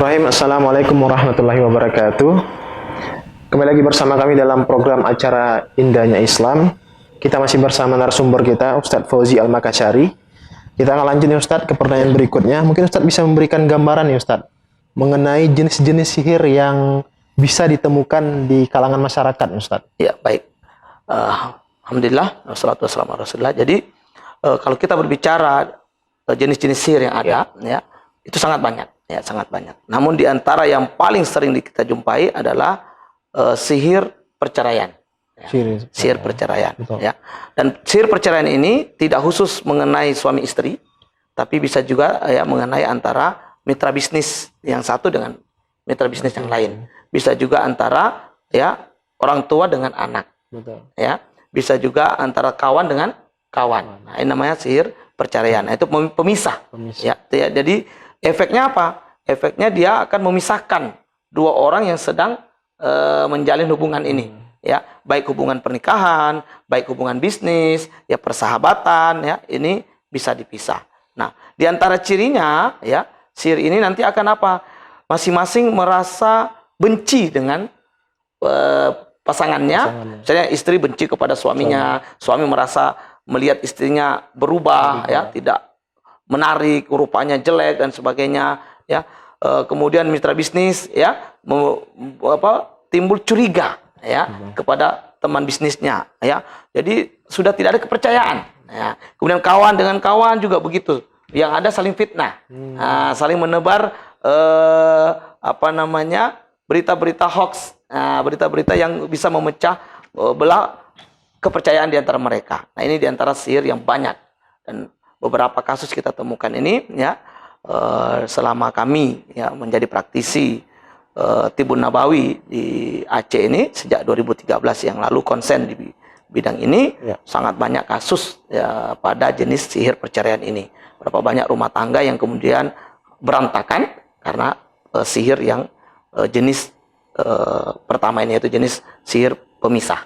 Bismillahirrahmanirrahim. Assalamualaikum warahmatullahi wabarakatuh. Kembali lagi bersama kami dalam program acara Indahnya Islam. Kita masih bersama narasumber kita, Ustadz Fauzi Al-Makasyari. Kita akan lanjut nih Ustadz ke pertanyaan berikutnya. Mungkin Ustadz bisa memberikan gambaran nih Ustadz mengenai jenis-jenis sihir yang bisa ditemukan di kalangan masyarakat nih Ustadz. Ya, baik. Alhamdulillah, wassalatu wassalamu ala Rasulillah. Jadi kalau kita berbicara jenis-jenis sihir yang ada, ya, itu sangat banyak. Ya, sangat banyak. Namun di antara yang paling sering kita jumpai adalah sihir perceraian. Ya. Sihir perceraian. Ya. Dan sihir perceraian ini tidak khusus mengenai suami istri, tapi bisa juga ya mengenai antara mitra bisnis yang satu dengan mitra bisnis yang lain. Bisa juga antara ya orang tua dengan anak. Ya. Bisa juga antara kawan dengan kawan. Nah, ini namanya sihir perceraian. Nah, itu pemisah. Ya, jadi efeknya apa? Efeknya dia akan memisahkan dua orang yang sedang menjalin hubungan ini, ya, baik hubungan pernikahan, baik hubungan bisnis, ya persahabatan, ya, ini bisa dipisah. Nah, di antara cirinya, ya, sihir ini nanti akan apa? Masing-masing merasa benci dengan pasangannya. Misalnya istri benci kepada suaminya, suami merasa melihat istrinya berubah, ya, tidak menarik, rupanya jelek dan sebagainya, ya. Kemudian mitra bisnis, ya, timbul curiga, ya, kepada teman bisnisnya, ya. Jadi sudah tidak ada kepercayaan, ya. Kemudian kawan dengan kawan juga begitu, yang ada saling fitnah, saling menebar berita-berita hoax, berita-berita yang bisa memecah belah kepercayaan di antara mereka. Nah, ini di antara sihir yang banyak, dan beberapa kasus kita temukan ini, ya, selama kami ya menjadi praktisi Tibun Nabawi di Aceh ini sejak 2013 yang lalu konsen di bidang ini, ya. Sangat banyak kasus ya pada jenis sihir perceraian ini. Berapa banyak rumah tangga yang kemudian berantakan karena sihir yang jenis pertama ini, yaitu jenis sihir pemisah.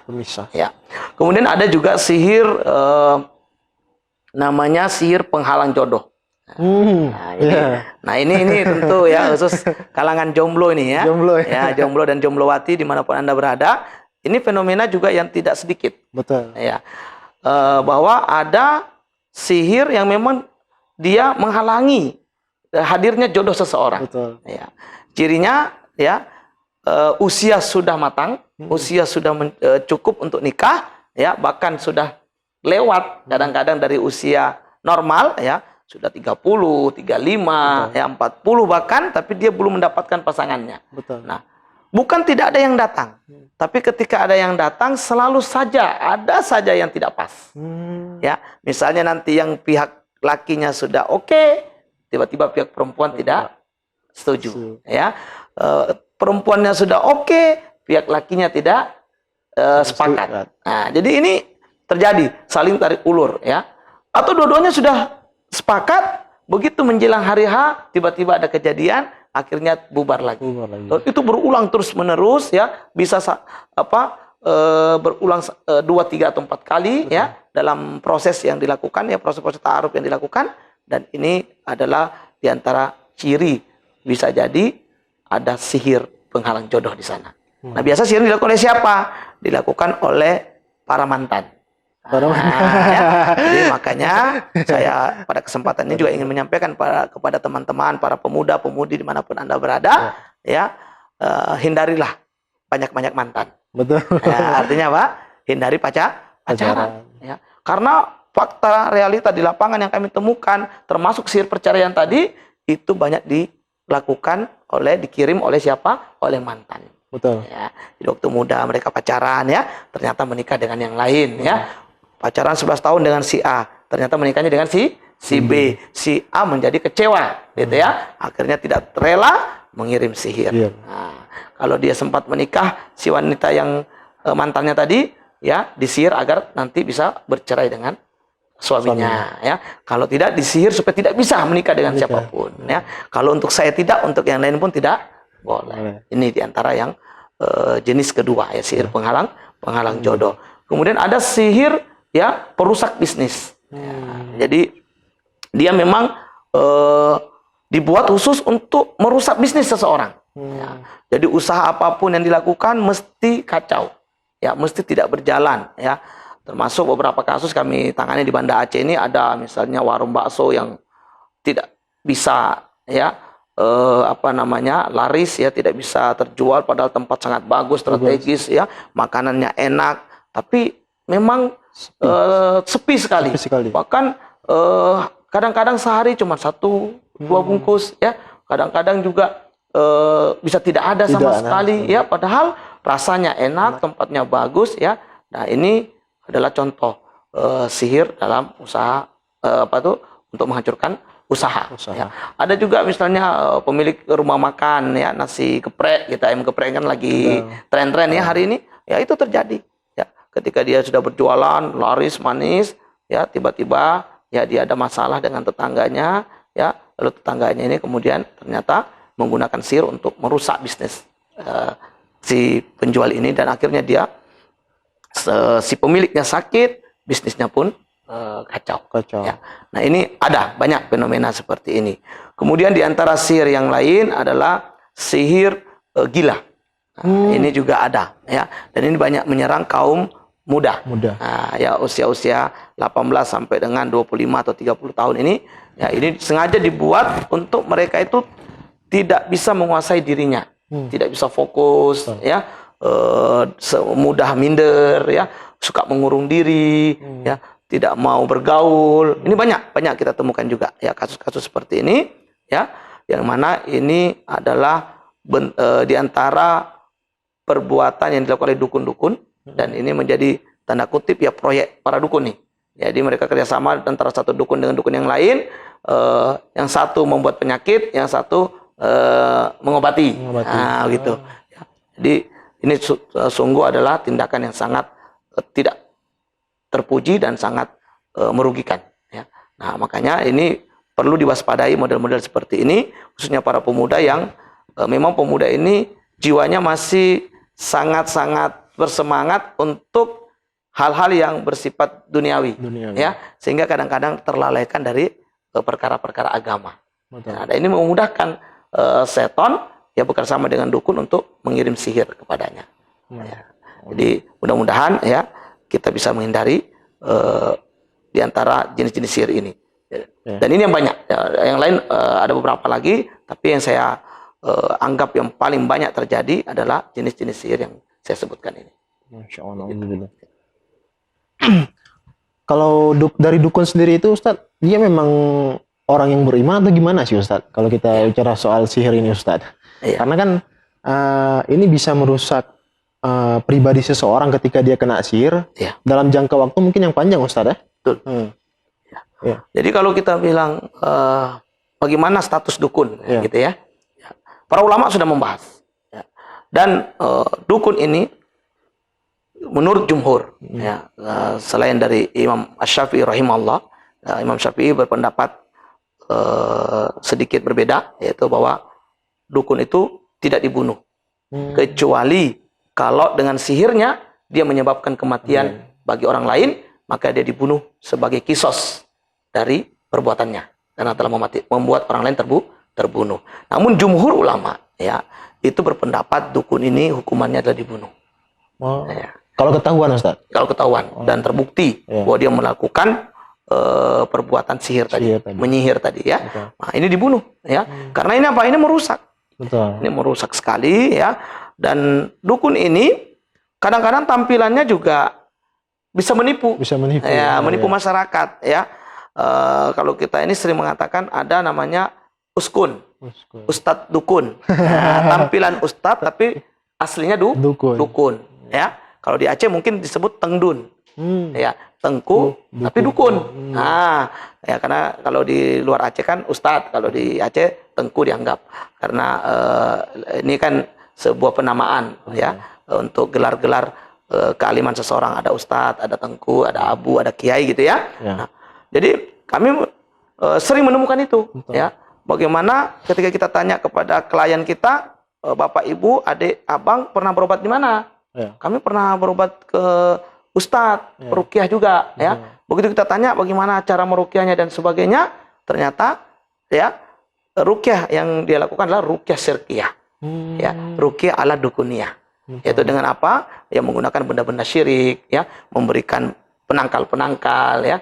Ya. Kemudian ada juga sihir namanya sihir penghalang jodoh. Nah, ini tentu ya khusus kalangan jomblo ini, ya. Jomblo dan jomblowati dimanapun Anda berada. Ini fenomena juga yang tidak sedikit. Betul. Ya. Bahwa ada sihir yang memang dia menghalangi hadirnya jodoh seseorang. Betul. Ya. Cirinya, ya, usia sudah matang, usia sudah cukup untuk nikah, ya, bahkan sudah lewat kadang-kadang dari usia normal, ya, sudah 30, 35, ya 40 bahkan, tapi dia belum mendapatkan pasangannya. Betul. Nah, bukan tidak ada yang datang, tapi ketika ada yang datang selalu saja ada saja yang tidak pas. Ya, misalnya nanti yang pihak lakinya sudah oke, tiba-tiba pihak perempuan tidak setuju. Ya, perempuannya sudah oke, pihak lakinya tidak sepakat. Nah, jadi ini terjadi saling tarik ulur, ya. Atau dua-duanya sudah sepakat, begitu menjelang hari H tiba-tiba ada kejadian, akhirnya bubar lagi. Itu berulang terus menerus, ya, bisa berulang 2, 3 atau 4 kali. Betul. Ya, dalam proses yang dilakukan, ya, proses-proses ta'aruf yang dilakukan, dan ini adalah diantara ciri bisa jadi ada sihir penghalang jodoh di sana. Nah, biasa sihir dilakukan oleh siapa? Dilakukan oleh para mantan. Ya. Jadi makanya saya pada kesempatan ini juga ingin menyampaikan kepada teman-teman, para pemuda-pemudi dimanapun Anda berada, ya, hindarilah banyak-banyak mantan. Betul. Ya, artinya apa? Hindari pacaran. Ya. Karena fakta realita di lapangan yang kami temukan, termasuk sihir perceraian tadi, itu banyak dikirim oleh siapa? Oleh mantan. Betul. Ya. Di waktu muda mereka pacaran, ya, ternyata menikah dengan yang lain, ya. Pacaran 11 tahun dengan si A, ternyata menikahnya dengan si B. Si A menjadi kecewa, gitu ya. Akhirnya tidak rela mengirim sihir. Nah, kalau dia sempat menikah, si wanita yang mantannya tadi, ya, disihir agar nanti bisa bercerai dengan suaminya. Ya. Kalau tidak, disihir supaya tidak bisa menikah dengan siapapun. Ya. Kalau untuk saya tidak, untuk yang lain pun tidak boleh. Ini diantara yang jenis kedua, ya, sihir penghalang jodoh. Kemudian ada sihir, ya, perusak bisnis. Ya, jadi dia memang dibuat khusus untuk merusak bisnis seseorang. Ya. Jadi usaha apapun yang dilakukan mesti kacau, ya, mesti tidak berjalan, ya. Termasuk beberapa kasus kami tangani di Banda Aceh ini, ada misalnya warung bakso yang tidak bisa, ya, laris, ya, tidak bisa terjual padahal tempat sangat bagus, strategis, ya, makanannya enak, tapi memang sepi sekali. Bahkan kadang-kadang sehari cuma 1-2 bungkus, ya, kadang-kadang juga bisa tidak ada sama sekali, ya, padahal rasanya enak, tempatnya bagus, ya. Nah, ini adalah contoh sihir dalam usaha untuk menghancurkan usaha. Ya. Ada juga misalnya pemilik rumah makan, ya, nasi geprek, kita ayam geprek kan lagi tren-tren, ya, hari ini, ya, itu terjadi. Ya, ketika dia sudah berjualan laris manis, ya, tiba-tiba, ya, dia ada masalah dengan tetangganya, ya, lalu tetangganya ini kemudian ternyata menggunakan sihir untuk merusak bisnis si penjual ini, dan akhirnya dia si pemiliknya sakit, bisnisnya pun kacau. Ya. Nah, ini ada banyak fenomena seperti ini. Kemudian di antara sihir yang lain adalah sihir gila. Nah, ini juga ada, ya, dan ini banyak menyerang kaum muda. Nah, ya, usia-usia 18 sampai dengan 25 atau 30 tahun ini, ya, ini sengaja dibuat untuk mereka itu tidak bisa menguasai dirinya, tidak bisa fokus, ya, mudah minder, ya, suka mengurung diri, ya, tidak mau bergaul. Ini banyak kita temukan juga, ya, kasus-kasus seperti ini, ya, yang mana ini adalah di antara perbuatan yang dilakukan oleh dukun-dukun, dan ini menjadi tanda kutip, ya, proyek para dukun nih. Jadi mereka kerjasama antara satu dukun dengan dukun yang lain, yang satu membuat penyakit, yang satu mengobati. Nah, gitu. Ya. Jadi ini sungguh adalah tindakan yang sangat tidak terpuji dan sangat merugikan. Ya. Nah, makanya ini perlu diwaspadai model-model seperti ini, khususnya para pemuda yang memang pemuda ini jiwanya masih sangat-sangat bersemangat untuk hal-hal yang bersifat duniawi. Ya, sehingga kadang-kadang terlalaikan dari perkara-perkara agama. Nah, dan ini memudahkan seton, ya, bekerjasama dengan dukun untuk mengirim sihir kepadanya. Ya. Jadi mudah-mudahan, ya, kita bisa menghindari di antara jenis-jenis sihir ini. Dan ini yang banyak. Yang lain ada beberapa lagi, tapi yang saya anggap yang paling banyak terjadi adalah jenis-jenis sihir yang saya sebutkan ini. Masya Allah. Alhamdulillah. Kalau dari dukun sendiri itu, Ustadz, dia memang orang yang beriman atau gimana sih, Ustadz? Kalau kita bicara soal sihir ini, Ustadz. Karena kan ini bisa merusak pribadi seseorang ketika dia kena sihir dalam jangka waktu mungkin yang panjang, Ustadz, ya? Betul. Ya. Jadi kalau kita bilang bagaimana status dukun, gitu, ya. Para ulama sudah membahas. Ya. Dan dukun ini menurut jumhur, ya, selain dari Imam Asy-Syafi'i rahimahullah, Imam Syafi'i berpendapat sedikit berbeda, yaitu bahwa dukun itu tidak dibunuh, kecuali kalau dengan sihirnya dia menyebabkan kematian bagi orang lain, maka dia dibunuh sebagai kisos dari perbuatannya, karena telah membuat orang lain terbunuh. Namun jumhur ulama, ya, itu berpendapat dukun ini hukumannya adalah dibunuh. Ya. Kalau ketahuan, Ustaz? Kalau ketahuan dan terbukti bahwa dia melakukan perbuatan sihir tadi, menyihir tadi, ya. Nah, ini dibunuh, ya. Karena ini apa? Ini merusak. Ini merusak sekali, ya. Dan dukun ini kadang-kadang tampilannya juga bisa menipu. Menipu masyarakat, ya. Kalau kita ini sering mengatakan ada namanya uskun. Ustadz dukun. Nah, tampilan ustadz tapi aslinya dukun, ya. Kalau di Aceh mungkin disebut tengdun. Ya, tengku tapi dukun. Nah, ya, karena kalau di luar Aceh kan ustadz, kalau di Aceh tengku dianggap. Karena ini kan sebuah penamaan, ya, untuk gelar-gelar kealiman seseorang. Ada ustadz, ada tengku, ada abu, ada kiai, gitu, ya. Nah, jadi kami sering menemukan itu, ya. Bagaimana ketika kita tanya kepada klien kita, Bapak, Ibu, adik, abang pernah berobat di mana? Kami pernah berobat ke ustadz, peruqyah juga, ya. Begitu kita tanya bagaimana cara meruqyahnya dan sebagainya, ternyata, ya, ruqyah yang dia lakukan adalah ruqyah syirkiyah. Ya, ruqyah ala dukuniyah. Yaitu dengan apa? Ya menggunakan benda-benda syirik, ya, memberikan penangkal-penangkal, ya,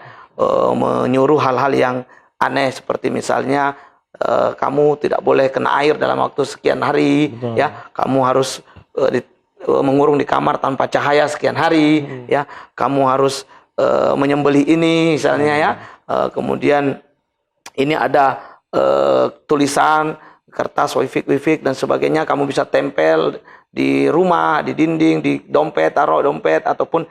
menyuruh hal-hal yang aneh seperti misalnya kamu tidak boleh kena air dalam waktu sekian hari, ya, kamu harus mengurung di kamar tanpa cahaya sekian hari, ya, kamu harus menyembelih ini misalnya, ya, kemudian ini ada tulisan kertas wifik dan sebagainya, kamu bisa tempel di rumah, di dinding, di dompet, taruh dompet ataupun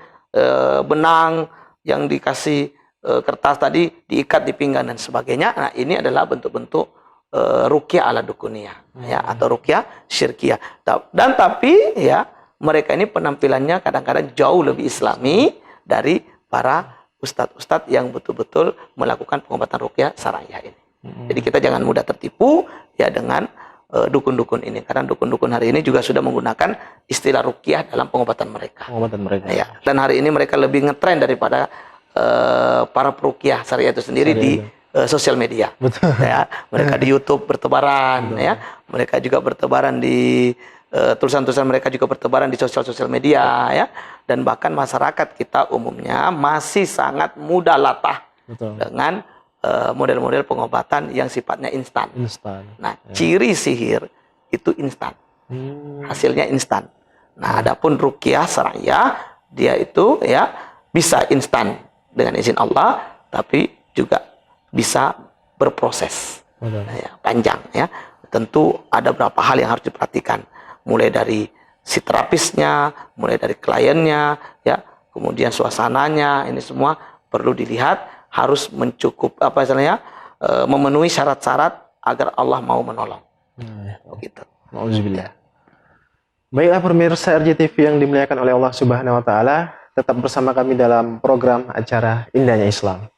benang yang dikasih kertas tadi diikat di pinggang dan sebagainya. Nah, ini adalah bentuk-bentuk ruqyah ala dukuniyah, ya, atau ruqyah syirkiyah. Dan tapi ya mereka ini penampilannya kadang-kadang jauh lebih islami dari para ustadz-ustadz yang betul-betul melakukan pengobatan ruqyah syariah ini. Jadi kita jangan mudah tertipu ya dengan dukun-dukun ini, karena dukun-dukun hari ini juga sudah menggunakan istilah ruqyah dalam pengobatan mereka. Ya. Dan hari ini mereka lebih ngetren daripada para peruqyah syariah itu sendiri di sosial media. Betul. Ya, mereka di YouTube bertebaran, ya. Mereka juga bertebaran di tulisan-tulisan mereka juga bertebaran di sosial media, ya. Dan bahkan masyarakat kita umumnya masih sangat mudah latah dengan model-model pengobatan yang sifatnya instan. Nah, ciri sihir itu instan. Hasilnya instan. Nah, adapun ruqyah syariah dia itu ya bisa instan dengan izin Allah, tapi juga bisa berproses. Ya, panjang, ya. Tentu ada beberapa hal yang harus diperhatikan. Mulai dari si terapisnya, mulai dari kliennya, ya, kemudian suasananya, ini semua perlu dilihat. Harus mencukup apa istilahnya, memenuhi syarat-syarat agar Allah mau menolong. Begitu. Nauzubillah. Baiklah pemirsa RJTV yang dimuliakan oleh Allah Subhanahu wa taala, tetap bersama kami dalam program acara Indahnya Islam.